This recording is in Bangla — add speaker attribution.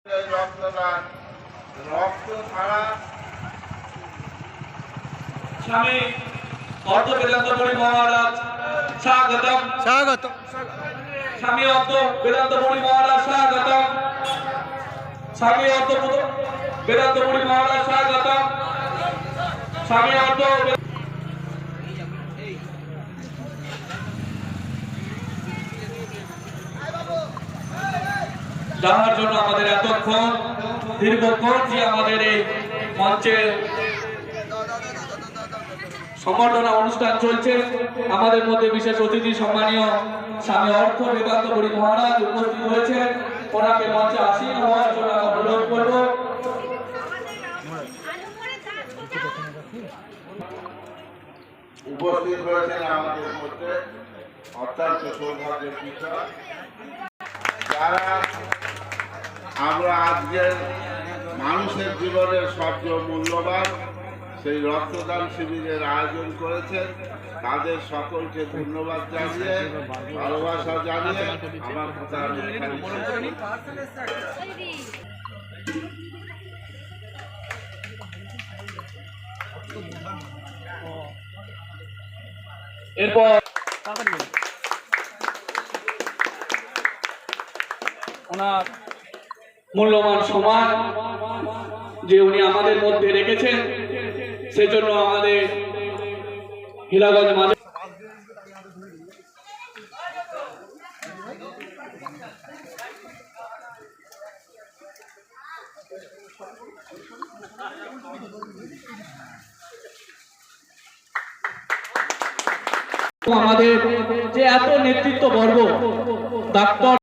Speaker 1: রক্তদান রক্ত ছাড়া
Speaker 2: স্বামী অর্থ বেদান্ত পরি মহারাজ স্বাগতম
Speaker 3: স্বাগত
Speaker 2: স্বামী অর্থ বেদান্ত পরি মহারাজ স্বাগতম স্বামী অর্থ বেদান্ত পরি মহারাজ স্বাগতম স্বামী অর্থ যার জন্য আমাদের এতক্ষণ দীর্ঘক্ষণ যে আমাদের এই মঞ্চে সম্বর্ধনা অনুষ্ঠান চলছে, আমাদের মধ্যে বিশেষ অতিথি সম্মানীয় স্বামী অর্থ বেদান্ত পরি মহারাজ উপস্থিত হয়েছেন। ওনাকে মঞ্চে আসীন হওয়ার জন্য অনুরোধ করব।
Speaker 1: উপস্থিত হয়েছেন আমাদের মধ্যে অত্যন্ত সৌভাগ্যের বিষয়, যারা আমরা আজকের মানুষের জীবনের সবচেয়ে মূল্যবান সেই রক্তদান শিবিরের আয়োজন করেছেন, তাদের সকলকে ধন্যবাদ জানিয়ে ভালোবাসা জানিয়ে আমার কথা
Speaker 2: এরপর ওনার মূল্যবান সময় যে উনি আমাদের মধ্যে রেখেছেন, সেজন্য আমাদের হীরাগঞ্জ মাঝে আমাদের যে এত নেতৃত্ব বর্গ ডাক্তার